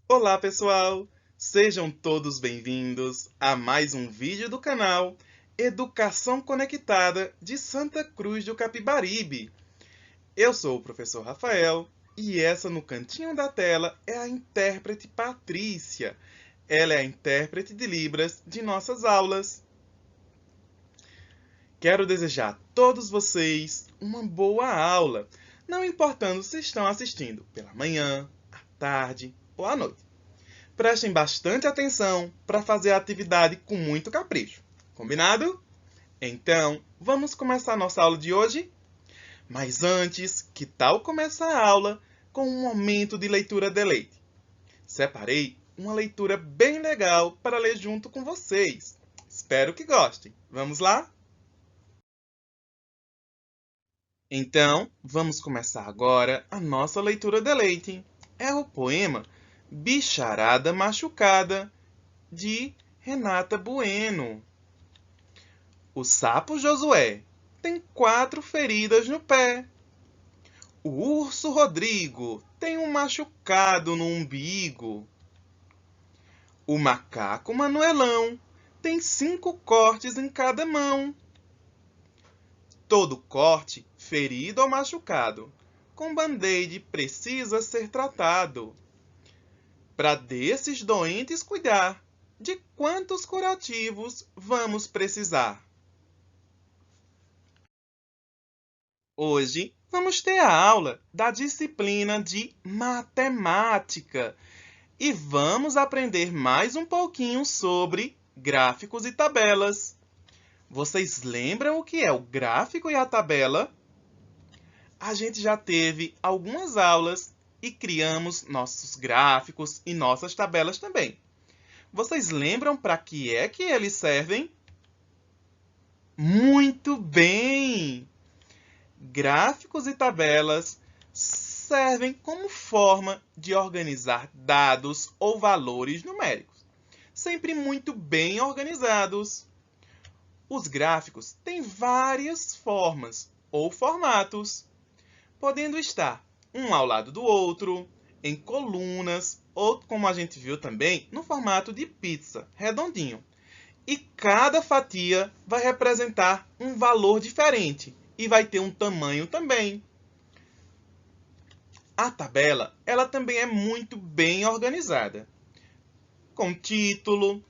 Olá, pessoal! Sejam todos bem-vindos a mais um vídeo do canal Educação Conectada de Santa Cruz do Capibaribe. Eu sou o professor Rafael e essa no cantinho da tela é a intérprete Patrícia. Ela é a intérprete de Libras de nossas aulas. Quero desejar a todos vocês uma boa aula, não importando se estão assistindo pela manhã, à tarde ou à noite. Prestem bastante atenção para fazer a atividade com muito capricho. Combinado? Então, vamos começar nossa aula de hoje? Mas antes, que tal começar a aula com um momento de leitura deleite? Separei uma leitura bem legal para ler junto com vocês. Espero que gostem. Vamos lá? Então, vamos começar agora a nossa leitura deleite. É o poema Bicharada Machucada, de Renata Bueno. O sapo Josué tem 4 feridas no pé. O urso Rodrigo tem um machucado no umbigo. O macaco Manuelão tem 5 cortes em cada mão. Todo corte, ferido ou machucado, com band-aid precisa ser tratado. Para desses doentes cuidar, de quantos curativos vamos precisar? Hoje vamos ter a aula da disciplina de matemática e vamos aprender mais um pouquinho sobre gráficos e tabelas. Vocês lembram o que é o gráfico e a tabela? A gente já teve algumas aulas e criamos nossos gráficos e nossas tabelas também. Vocês lembram para que é que eles servem? Muito bem! Gráficos e tabelas servem como forma de organizar dados ou valores numéricos, sempre muito bem organizados. Os gráficos têm várias formas ou formatos, podendo estar um ao lado do outro, em colunas, ou como a gente viu também, no formato de pizza, redondinho. E cada fatia vai representar um valor diferente e vai ter um tamanho também. A tabela, ela também é muito bem organizada, com título.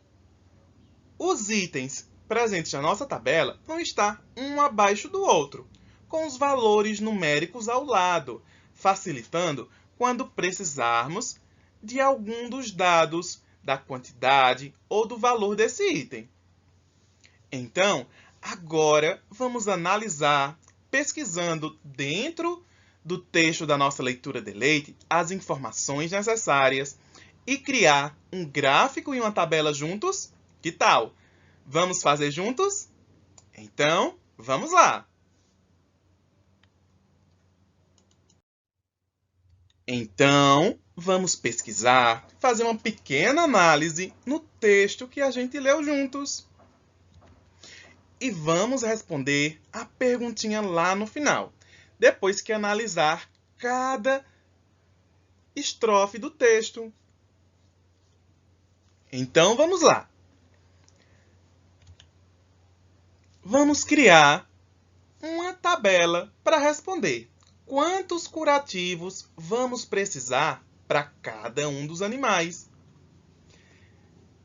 Os itens presentes na nossa tabela vão estar um abaixo do outro, com os valores numéricos ao lado, facilitando quando precisarmos de algum dos dados, da quantidade ou do valor desse item. Então, agora vamos analisar, pesquisando dentro do texto da nossa leitura deleite, as informações necessárias e criar um gráfico e uma tabela juntos? Que tal? Vamos fazer juntos? Então, vamos lá! Então, vamos pesquisar, fazer uma pequena análise no texto que a gente leu juntos. E vamos responder a perguntinha lá no final, depois que analisar cada estrofe do texto. Então vamos lá. Vamos criar uma tabela para responder quantos curativos vamos precisar para cada um dos animais.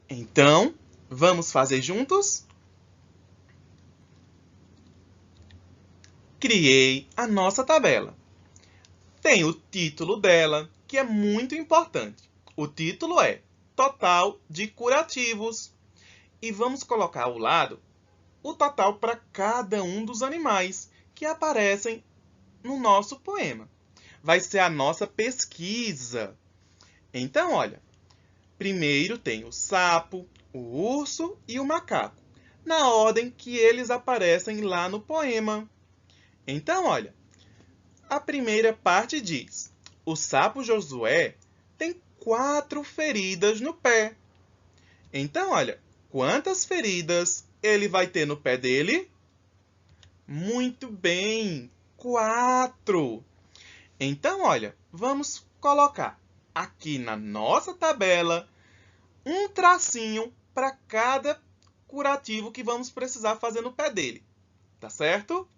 Então, vamos fazer juntos? Criei a nossa tabela. Tem o título dela, que é muito importante. O título é Total de Curativos. E vamos colocar ao lado o total para cada um dos animais que aparecem no nosso poema. Vai ser a nossa pesquisa. Então, olha, primeiro tem o sapo, o urso e o macaco, na ordem que eles aparecem lá no poema. Então, olha, a primeira parte diz: o sapo Josué tem 4 feridas no pé. Então, olha, quantas feridas ele vai ter no pé dele? Muito bem, 4. Então, olha, vamos colocar aqui na nossa tabela um tracinho para cada curativo que vamos precisar fazer no pé dele. Tá certo?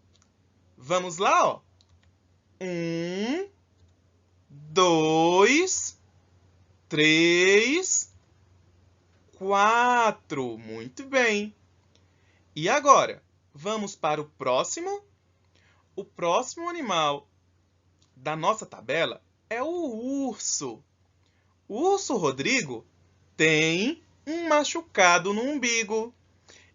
Vamos lá, ó. 1, 2, 3, 4. Muito bem. E agora, vamos para o próximo? O próximo animal da nossa tabela é o urso. O urso Rodrigo tem um machucado no umbigo.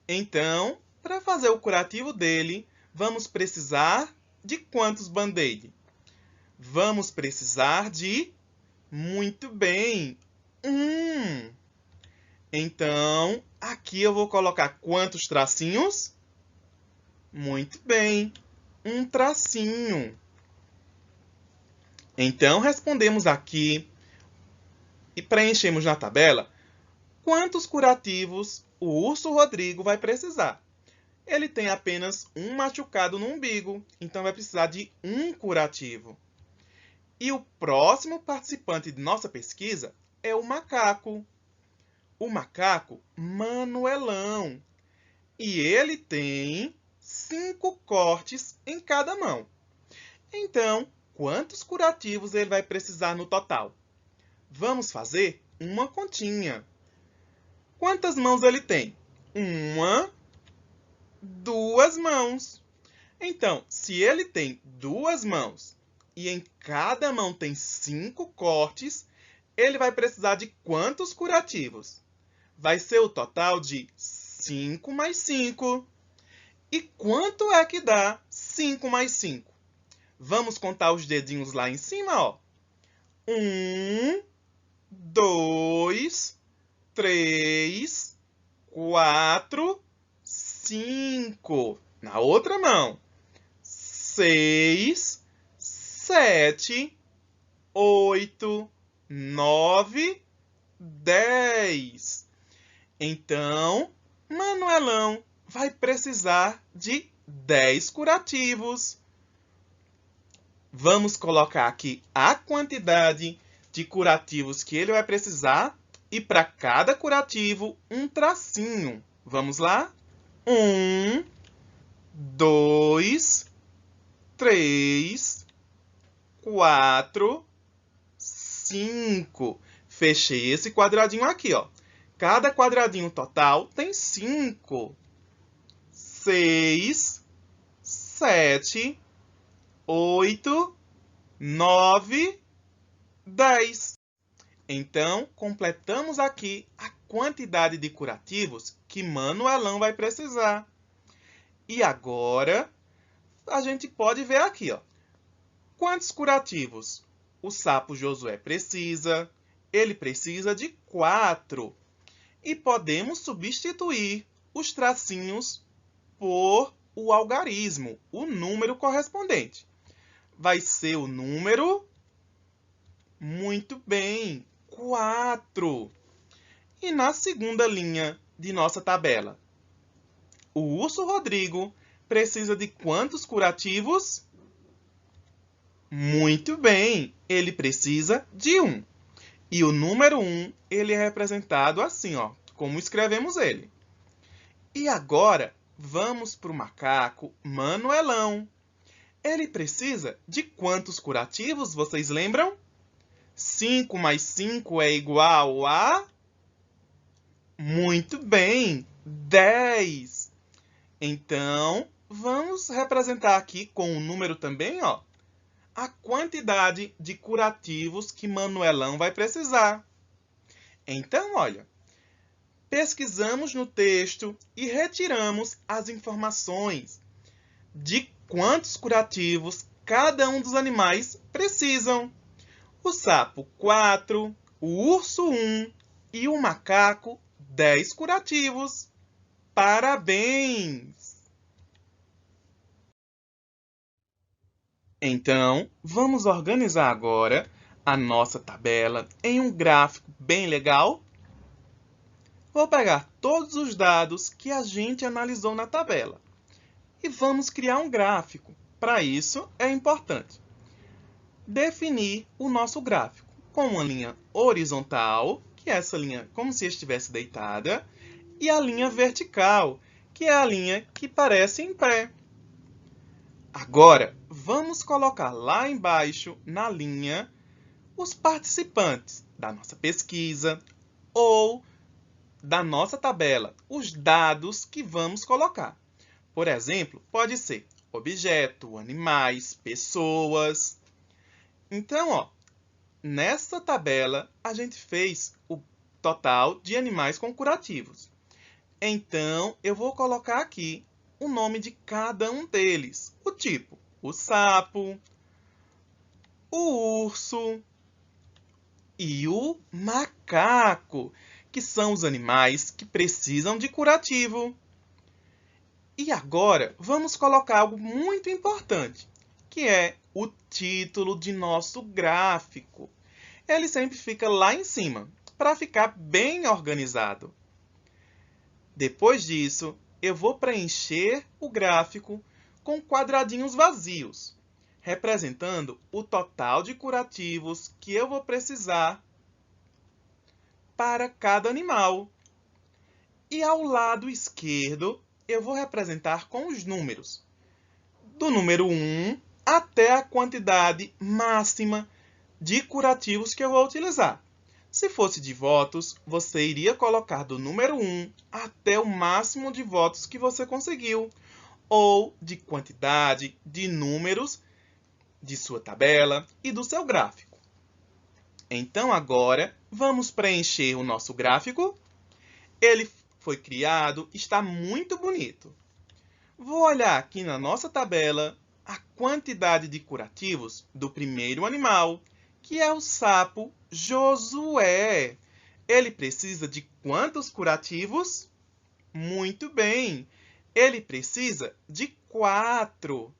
Então, para fazer o curativo dele, vamos precisar de quantos band-aid? Vamos precisar de, muito bem, 1. Então, aqui eu vou colocar quantos tracinhos? Muito bem, um tracinho. Então, respondemos aqui e preenchemos na tabela quantos curativos o urso Rodrigo vai precisar. Ele tem apenas um machucado no umbigo, então vai precisar de um curativo. E o próximo participante de nossa pesquisa é o macaco. O macaco Manuelão. E ele tem 5 cortes em cada mão. Então, quantos curativos ele vai precisar no total? Vamos fazer uma continha. Quantas mãos ele tem? 1, 2 mãos. Então, se ele tem 2 mãos e em cada mão tem 5 cortes, ele vai precisar de quantos curativos? Vai ser o total de 5 mais 5. E quanto é que dá 5 mais 5? Vamos contar os dedinhos lá em cima, ó. 1, 2, 3, 4, 5. Na outra mão. 6, 7, 8, 9, 10. Então, Manuelão vai precisar de 10 curativos. Vamos colocar aqui a quantidade de curativos que ele vai precisar e para cada curativo um tracinho. Vamos lá? 1, 2, 3, 4, 5. Fechei esse quadradinho aqui, ó. Cada quadradinho total tem 5. 6, 7, 8, 9, 10. Então, completamos aqui a quantidade de curativos que Manuelão vai precisar. E agora, a gente pode ver aqui, ó. Quantos curativos o sapo Josué precisa? Ele precisa de 4. E podemos substituir os tracinhos por o algarismo, o número correspondente. Vai ser o número, muito bem, 4. E na segunda linha de nossa tabela, o urso Rodrigo precisa de quantos curativos? Muito bem, ele precisa de 1. E o número 1, ele é representado assim, ó, como escrevemos ele. E agora, vamos para o macaco Manuelão. Ele precisa de quantos curativos, vocês lembram? 5 mais 5 é igual a... Muito bem, 10. Então, vamos representar aqui com o número também, ó, a quantidade de curativos que Manuelão vai precisar. Então, olha, pesquisamos no texto e retiramos as informações de quantos curativos cada um dos animais precisam. O sapo, 4, o urso, 1 e o macaco, 10 curativos. Parabéns! Então, vamos organizar agora a nossa tabela em um gráfico bem legal. Vou pegar todos os dados que a gente analisou na tabela e vamos criar um gráfico. Para isso, é importante definir o nosso gráfico. com uma linha horizontal, que é essa linha como se estivesse deitada, e a linha vertical, que é a linha que parece em pé. Agora, vamos colocar lá embaixo, na linha, os participantes da nossa pesquisa ou da nossa tabela, os dados que vamos colocar. Por exemplo, pode ser objeto, animais, pessoas. Então, nessa tabela, a gente fez o total de animais com curativos. Então, eu vou colocar aqui o nome de cada um deles. O tipo, o sapo, o urso e o macaco, que são os animais que precisam de curativo. E agora, vamos colocar algo muito importante, que é o título de nosso gráfico. Ele sempre fica lá em cima, para ficar bem organizado. Depois disso, eu vou preencher o gráfico com quadradinhos vazios, representando o total de curativos que eu vou precisar para cada animal. E ao lado esquerdo, eu vou representar com os números, do número 1 até a quantidade máxima de curativos que eu vou utilizar. Se fosse de votos, você iria colocar do número 1 até o máximo de votos que você conseguiu, ou de quantidade de números de sua tabela e do seu gráfico. Então, agora, vamos preencher o nosso gráfico. Ele foi criado, está muito bonito. Vou olhar aqui na nossa tabela a quantidade de curativos do primeiro animal, que é o sapo Josué. Ele precisa de quantos curativos? Muito bem, ele precisa de 4.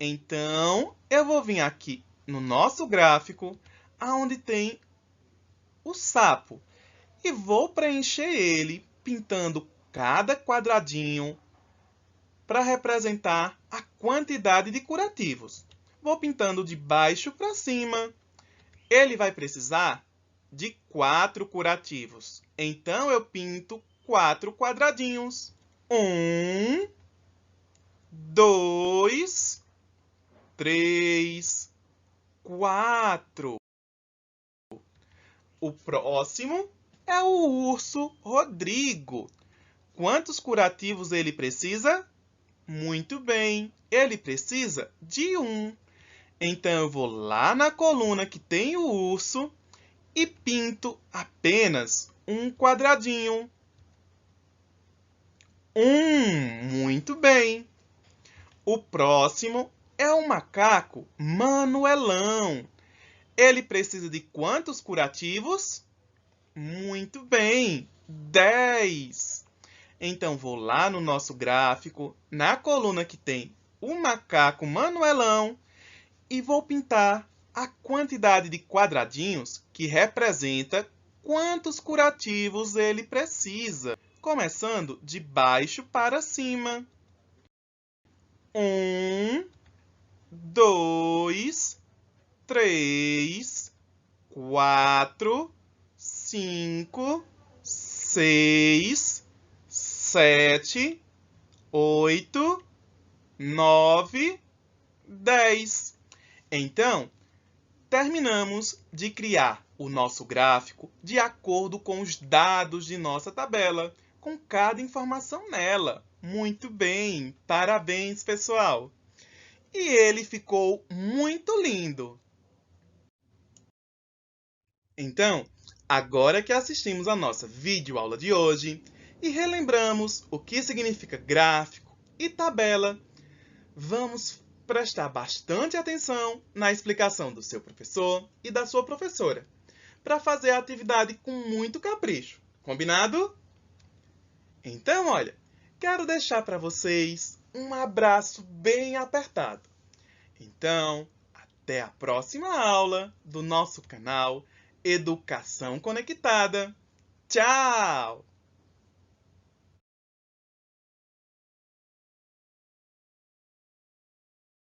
Então, eu vou vir aqui no nosso gráfico, onde tem o sapo, e vou preencher ele pintando cada quadradinho para representar a quantidade de curativos. Vou pintando de baixo para cima. Ele vai precisar de 4 curativos. Então, eu pinto 4 quadradinhos. 1, 2, 3, 4. O próximo é o urso Rodrigo. Quantos curativos ele precisa? Muito bem, ele precisa de 1. Então, eu vou lá na coluna que tem o urso e pinto apenas um quadradinho. 1, muito bem. O próximo é o macaco Manuelão. Ele precisa de quantos curativos? Muito bem, 10. Então, vou lá no nosso gráfico, na coluna que tem o macaco Manuelão, e vou pintar a quantidade de quadradinhos que representa quantos curativos ele precisa, começando de baixo para cima. 1, 2, 3, 4, 5, 6, 7, 8, 9, 10. Então, terminamos de criar o nosso gráfico de acordo com os dados de nossa tabela, com cada informação nela. Muito bem! Parabéns, pessoal! E ele ficou muito lindo! Então, agora que assistimos a nossa videoaula de hoje e relembramos o que significa gráfico e tabela, vamos prestar bastante atenção na explicação do seu professor e da sua professora, para fazer a atividade com muito capricho. Combinado? Então, olha, quero deixar para vocês um abraço bem apertado. Então, até a próxima aula do nosso canal Educação Conectada. Tchau!